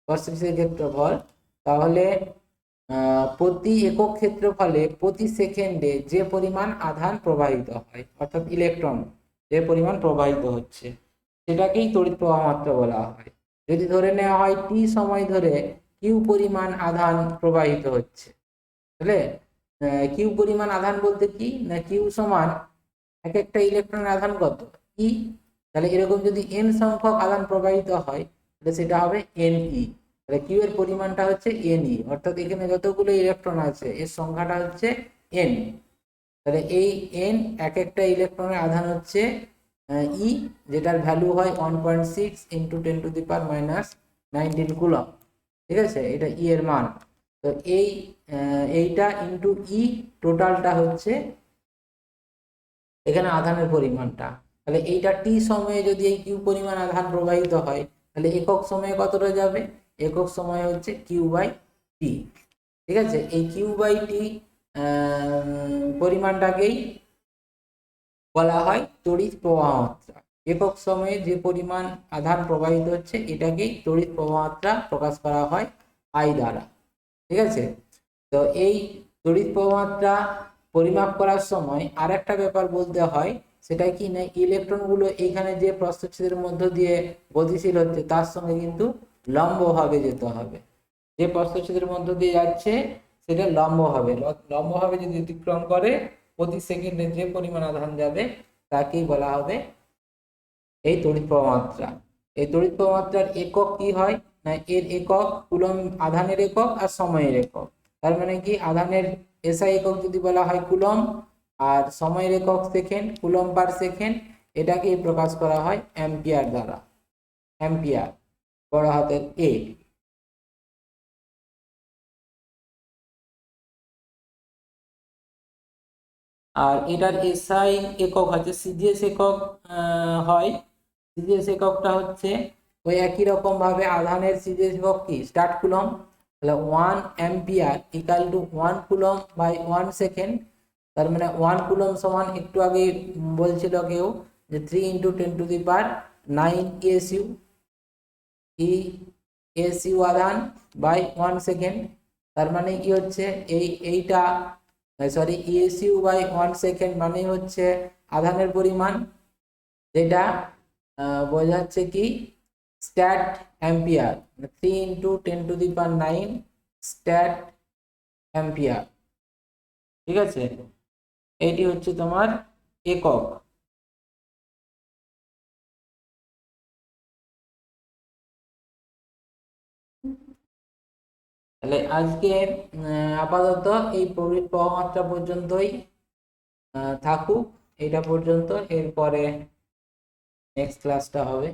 প্রস্থচ্ছেদের ক্ষেত্রফল, তাহলে প্রতি একক ক্ষেত্রফলে প্রতি সেকেন্ডে যে পরিমাণ আধান প্রবাহিত হয়, অর্থাৎ ইলেকট্রন যে পরিমাণ প্রবাহিত হচ্ছে, সেটাকেই তড়িৎ প্রবাহ মাত্রা বলা হয়। যদি ধরে নেওয়া হয় টি সময় ধরে কিউ পরিমাণ আধান প্রবাহিত হচ্ছে, তাহলে কিউ পরিমাণ আধান বলতে কি না, কিউ সমান এক একটা ইলেকট্রনের আধান কত ই, তাহলে এরকম যদি এন সংখ্যক আধান প্রবাহিত হয় তাহলে সেটা হবে এন ই। তাহলে কিউ এর পরিমাণটা হচ্ছে এন ই, অর্থাৎ এখানে যতগুলো ইলেকট্রন আছে এর সংখ্যাটা হচ্ছে এন। তাহলে এই এন এক একটা ইলেকট্রনের আধান হচ্ছে ই, যেটার ভ্যালু হয় 1.6 ইন্টু 10⁻⁻19 কুলম। ঠিক আছে, এটা ই এর মান। তো এইটা ইন্টু ই টোটালটা হচ্ছে এখানে আধানের পরিমাণটা। তাহলে এইটা টি সময়ে যদি এই কিউ পরিমাণ আধান প্রবাহিত হয় তাহলে একক সময়ে কতটা যাবে, একক সময় হচ্ছে কিউ বাই টি। ঠিক আছে, এই কিউ বাই টি পরিমাণটাকেই বলা হয় তড়িৎ প্রবাহ মাত্রা। একক সময়ে যে পরিমাণ আধান প্রবাহিত হচ্ছে এটাকেই তড়িৎ প্রবাহ মাত্রা প্রকাশ করা হয় আই দ্বারা। ঠিক আছে, তো এই তড়িৎ প্রবাহ মাত্রা পরিমাপ করার সময় আর একটা ব্যাপার বলতে হয়, সেটা কি না ইলেকট্রনগুলো এইখানে যে প্রস্থচ্ছেদের মধ্য দিয়ে গতিশীল হচ্ছে তার সঙ্গে কিন্তু লম্বভাবে যেতে হবে। যে প্রস্থচ্ছেদের মধ্য দিয়ে যাচ্ছে সেটা লম্বভাবে যদি অতিক্রম করে প্রতি সেকেন্ডে যে পরিমাণ আধান যাবে তাকেই বলা হবে এই তড়িৎ প্রবাহ মাত্রা। এই তড়িৎ প্রবাহ মাত্রার একক কি হয় না, এর একক কুলম, আধানের একক আর সময়ের একক। তার মানে কি আধানের এসআই একক যদি বলা হয় কুলম আর সময়ের একক সেকেন্ড, কুলম পার সেকেন্ড, এটাকে প্রকাশ করা হয় অ্যাম্পিয়ার দ্বারা, অ্যাম্পিয়ার বড় হাতের এ। আর এটার এসআই একক হচ্ছে সিজিএস একক হয়। সিজিএস এককটা হচ্ছে ওই একই রকম ভাবে আধানের সিজিএস একক কি স্টার্ট কুলম, তাহলে 1 ampere equal to 1 coulomb by 1 second. তার মানে 1 কুলম সমান একটু আগে বলছিল কেউ যে 3 ইন্টু 10⁹ এসইউ, এসইউ আধান বাই 1 সেকেন্ড। তার মানে কি হচ্ছে এইটা সরি এসইউ বাই 1 সেকেন্ড মানে হচ্ছে আধানের পরিমাণ, যেটা বোঝাচ্ছে কি stat ampere, 3 into 10⁹ stat ampere. ঠিক আছে, এইটি হচ্ছে তোমার একক। তাহলে আজকে আপাতত এই তড়িৎ প্রবাহ মাত্রা পর্যন্তই থাকুক, এটা পর্যন্ত। এরপরে নেক্সট ক্লাসটা হবে।